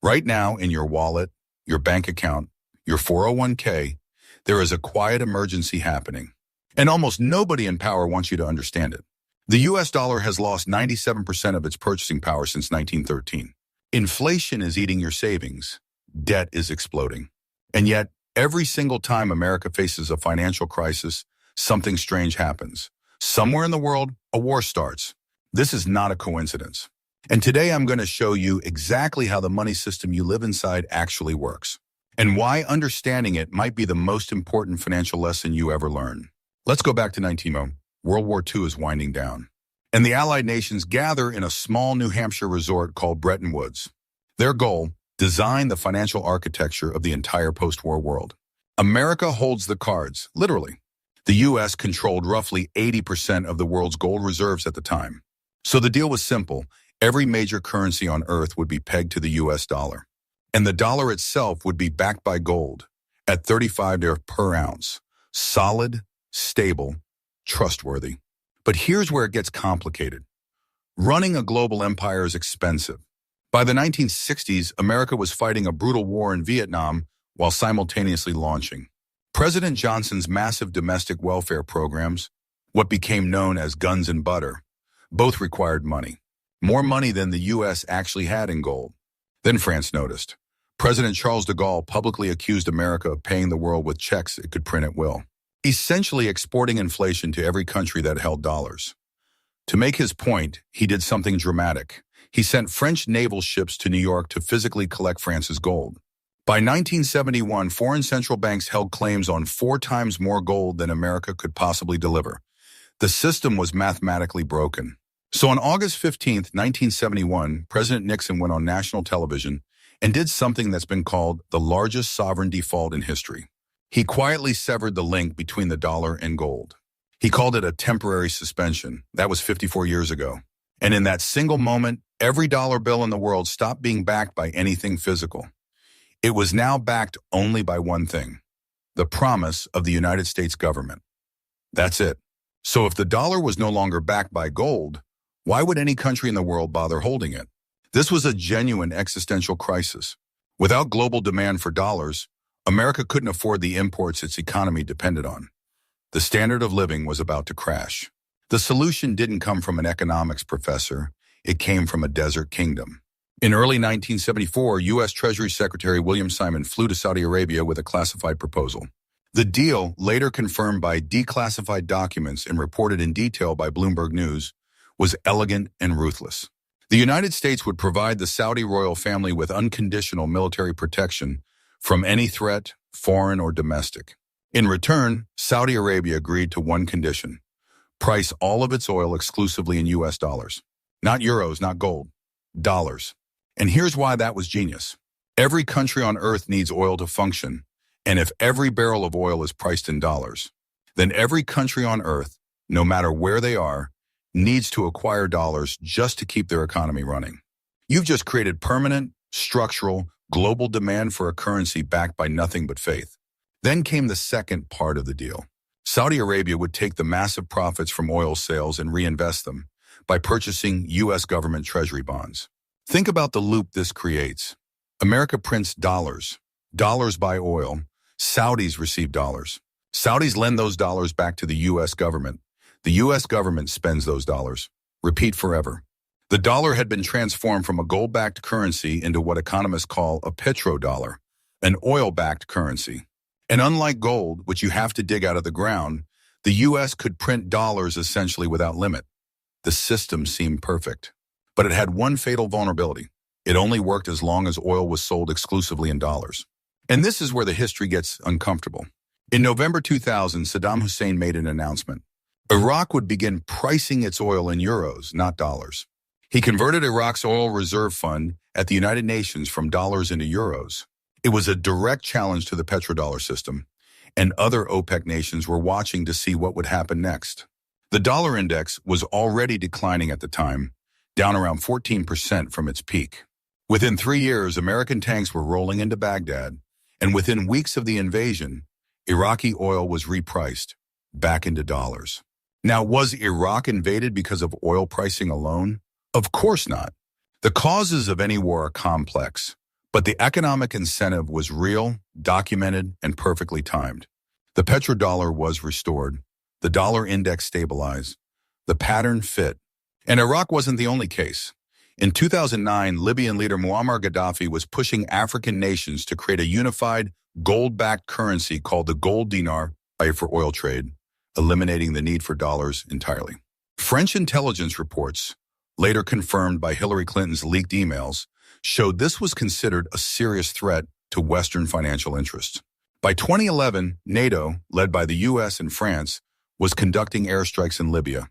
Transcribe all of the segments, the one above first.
Right now, in your wallet, your bank account, your 401k, there is a quiet emergency happening. And almost nobody in power wants you to understand it. The US dollar has lost 97% of its purchasing power since 1913. Inflation is eating your savings. Debt is exploding. And yet, every single time America faces a financial crisis, something strange happens. Somewhere in the world, a war starts. This is not a coincidence. And today I'm going to show you exactly how the money system you live inside actually works, and why understanding it might be the most important financial lesson you ever learn. Let's go back to 1910. World War II is winding down, and the Allied nations gather in a small New Hampshire resort called Bretton Woods. Their goal: design the financial architecture of the entire post-war world. America holds the cards, literally. The U.S. controlled roughly 80% of the world's gold reserves at the time. So the deal was simple. Every major currency on Earth would be pegged to the U.S. dollar. And the dollar itself would be backed by gold at $35 per ounce. Solid, stable, trustworthy. But here's where it gets complicated. Running a global empire is expensive. By the 1960s, America was fighting a brutal war in Vietnam while simultaneously launching President Johnson's massive domestic welfare programs, what became known as guns and butter. Both required money. More money than the U.S. actually had in gold. Then France noticed. President Charles de Gaulle publicly accused America of paying the world with checks it could print at will, essentially exporting inflation to every country that held dollars. To make his point, he did something dramatic. He sent French naval ships to New York to physically collect France's gold. By 1971, foreign central banks held claims on 4 times more gold than America could possibly deliver. The system was mathematically broken. So on August 15, 1971, President Nixon went on national television and did something that's been called the largest sovereign default in history. He quietly severed the link between the dollar and gold. He called it a temporary suspension. That was 54 years ago. And in that single moment, every dollar bill in the world stopped being backed by anything physical. It was now backed only by one thing: the promise of the United States government. That's it. So if the dollar was no longer backed by gold, why would any country in the world bother holding it? This was a genuine existential crisis. Without global demand for dollars, America couldn't afford the imports its economy depended on. The standard of living was about to crash. The solution didn't come from an economics professor. It came from a desert kingdom. In early 1974, U.S. Treasury Secretary William Simon flew to Saudi Arabia with a classified proposal. The deal, later confirmed by declassified documents and reported in detail by Bloomberg News, was elegant and ruthless. The United States would provide the Saudi royal family with unconditional military protection from any threat, foreign or domestic. In return, Saudi Arabia agreed to one condition: price all of its oil exclusively in U.S. dollars. Not euros, not gold. Dollars. And here's why that was genius. Every country on Earth needs oil to function, and if every barrel of oil is priced in dollars, then every country on Earth, no matter where they are, needs to acquire dollars just to keep their economy running. You've just created permanent, structural, global demand for a currency backed by nothing but faith. Then came the second part of the deal. Saudi Arabia would take the massive profits from oil sales and reinvest them by purchasing U.S. government treasury bonds. Think about the loop this creates. America prints dollars. Dollars buy oil. Saudis receive dollars. Saudis lend those dollars back to the U.S. government. The U.S. government spends those dollars. Repeat forever. The dollar had been transformed from a gold-backed currency into what economists call a petrodollar, an oil-backed currency. And unlike gold, which you have to dig out of the ground, the U.S. could print dollars essentially without limit. The system seemed perfect. But it had one fatal vulnerability. It only worked as long as oil was sold exclusively in dollars. And this is where the history gets uncomfortable. In November 2000, Saddam Hussein made an announcement. Iraq would begin pricing its oil in euros, not dollars. He converted Iraq's oil reserve fund at the United Nations from dollars into euros. It was a direct challenge to the petrodollar system, and other OPEC nations were watching to see what would happen next. The dollar index was already declining at the time, down around 14% from its peak. Within 3 years, American tanks were rolling into Baghdad, and within weeks of the invasion, Iraqi oil was repriced back into dollars. Now, was Iraq invaded because of oil pricing alone? Of course not. The causes of any war are complex, But the economic incentive was real, documented, and perfectly timed. The petrodollar was restored. The dollar index stabilized. The pattern fit. And Iraq wasn't the only case. In 2009, Libyan leader Muammar Gaddafi was pushing African nations to create a unified, gold-backed currency called the gold dinar for oil trade, eliminating the need for dollars entirely. French intelligence reports, later confirmed by Hillary Clinton's leaked emails, showed this was considered a serious threat to Western financial interests. By 2011, NATO, led by the US and France, was conducting airstrikes in Libya.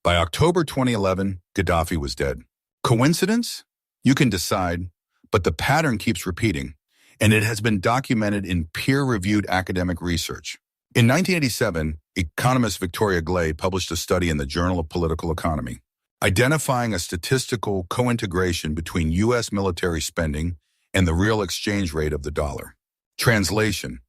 By October 2011, Gaddafi was dead. Coincidence? You can decide, but the pattern keeps repeating, and it has been documented in peer-reviewed academic research. In 1987, economist Victoria Glay published a study in the Journal of Political Economy, identifying a statistical co-integration between U.S. military spending and the real exchange rate of the dollar. Translation: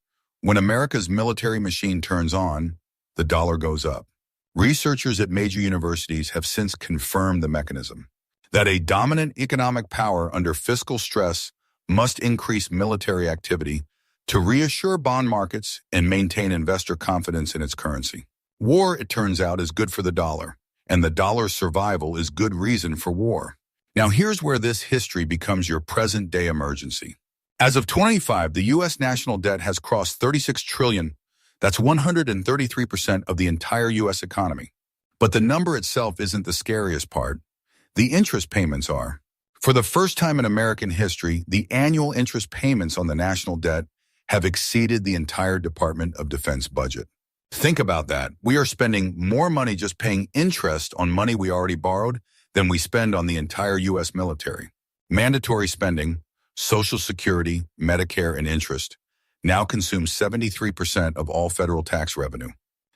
when America's military machine turns on, the dollar goes up. Researchers at major universities have since confirmed the mechanism, that a dominant economic power under fiscal stress must increase military activity to reassure bond markets and maintain investor confidence in its currency. War, it turns out, is good for the dollar, and the dollar's survival is good reason for war. Now here's where this history becomes your present-day emergency. As of 2025, the U.S. national debt has crossed $36 trillion. That's 133% of the entire U.S. economy. But the number itself isn't the scariest part. The interest payments are. For the first time in American history, the annual interest payments on the national debt have exceeded the entire Department of Defense budget. Think about that. We are spending more money just paying interest on money we already borrowed than we spend on the entire U.S. military. Mandatory spending, Social Security, Medicare, and interest now consume 73% of all federal tax revenue.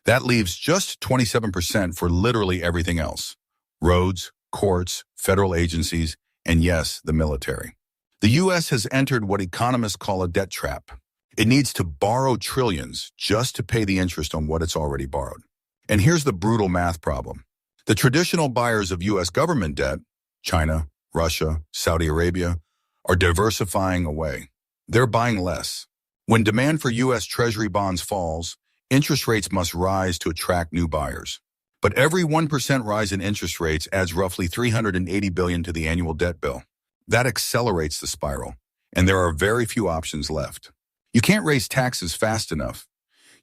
That leaves just 27% for literally everything else: roads, courts, federal agencies, and yes, the military. The U.S. has entered what economists call a debt trap. It needs to borrow trillions just to pay the interest on what it's already borrowed. And here's the brutal math problem. The traditional buyers of U.S. government debt, China, Russia, Saudi Arabia, are diversifying away. They're buying less. When demand for U.S. Treasury bonds falls, interest rates must rise to attract new buyers. But every 1% rise in interest rates adds roughly $380 billion to the annual debt bill. That accelerates the spiral, and there are very few options left. You can't raise taxes fast enough.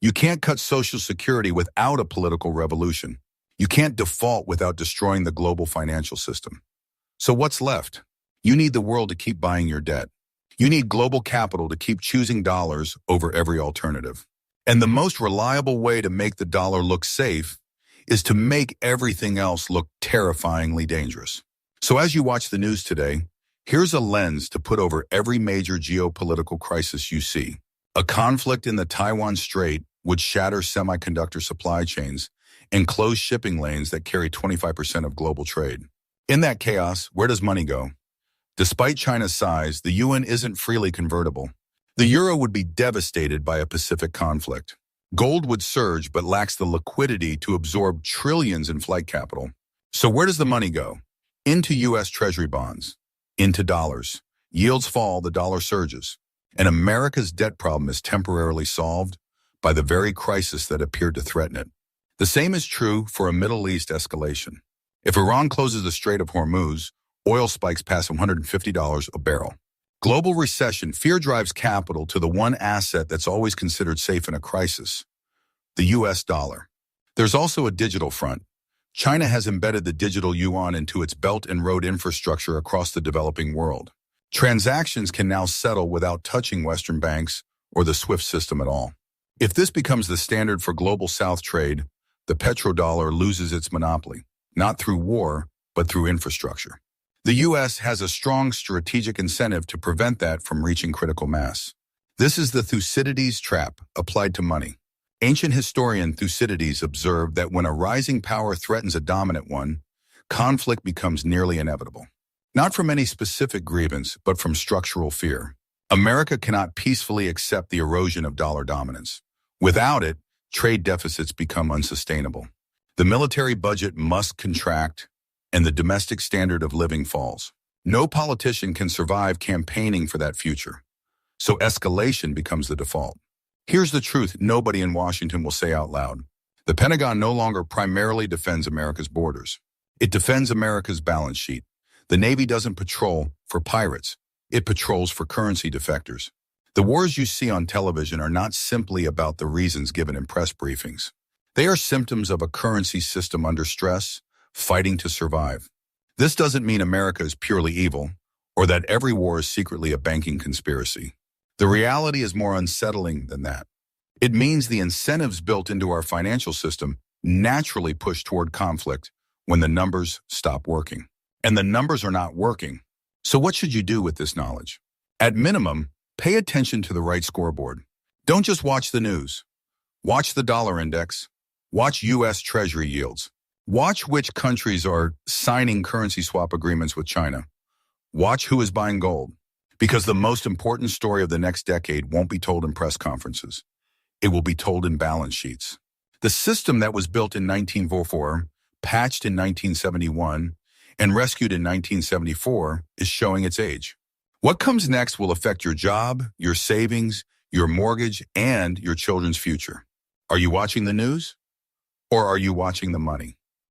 You can't cut Social Security without a political revolution. You can't default without destroying the global financial system. So what's left? You need the world to keep buying your debt. You need global capital to keep choosing dollars over every alternative. And the most reliable way to make the dollar look safe is to make everything else look terrifyingly dangerous. So as you watch the news today, here's a lens to put over every major geopolitical crisis you see. A conflict in the Taiwan Strait would shatter semiconductor supply chains and close shipping lanes that carry 25% of global trade. In that chaos, where does money go? Despite China's size, the Yuan isn't freely convertible. The euro would be devastated by a Pacific conflict. Gold would surge but lacks the liquidity to absorb trillions in flight capital. So where does the money go? Into U.S. Treasury bonds. Into dollars. Yields fall, the dollar surges. And America's debt problem is temporarily solved by the very crisis that appeared to threaten it. The same is true for a Middle East escalation. If Iran closes the Strait of Hormuz, oil spikes past $150 a barrel. Global recession, fear drives capital to the one asset that's always considered safe in a crisis, the U.S. dollar. There's also a digital front. China has embedded the digital yuan into its Belt and Road infrastructure across the developing world. Transactions can now settle without touching Western banks or the SWIFT system at all. If this becomes the standard for global South trade, the petrodollar loses its monopoly, not through war, but through infrastructure. The U.S. has a strong strategic incentive to prevent that from reaching critical mass. This is the Thucydides trap applied to money. Ancient historian Thucydides observed that when a rising power threatens a dominant one, conflict becomes nearly inevitable. Not from any specific grievance, but from structural fear. America cannot peacefully accept the erosion of dollar dominance. Without it, trade deficits become unsustainable. The military budget must contract, and the domestic standard of living falls. No politician can survive campaigning for that future. So escalation becomes the default. Here's the truth nobody in Washington will say out loud. The Pentagon no longer primarily defends America's borders. It defends America's balance sheet. The Navy doesn't patrol for pirates. It patrols for currency defectors. The wars you see on television are not simply about the reasons given in press briefings. They are symptoms of a currency system under stress, fighting to survive. This doesn't mean America is purely evil, or that every war is secretly a banking conspiracy. The reality is more unsettling than that. It means the incentives built into our financial system naturally push toward conflict when the numbers stop working. And the numbers are not working. So what should you do with this knowledge? At minimum, pay attention to the right scoreboard. Don't just watch the news. Watch the dollar index. Watch U.S. Treasury yields. Watch which countries are signing currency swap agreements with China. Watch who is buying gold. Because the most important story of the next decade won't be told in press conferences. It will be told in balance sheets. The system that was built in 1944, patched in 1971, and rescued in 1974 is showing its age. What comes next will affect your job, your savings, your mortgage, and your children's future. Are you watching the news? Or are you watching the money?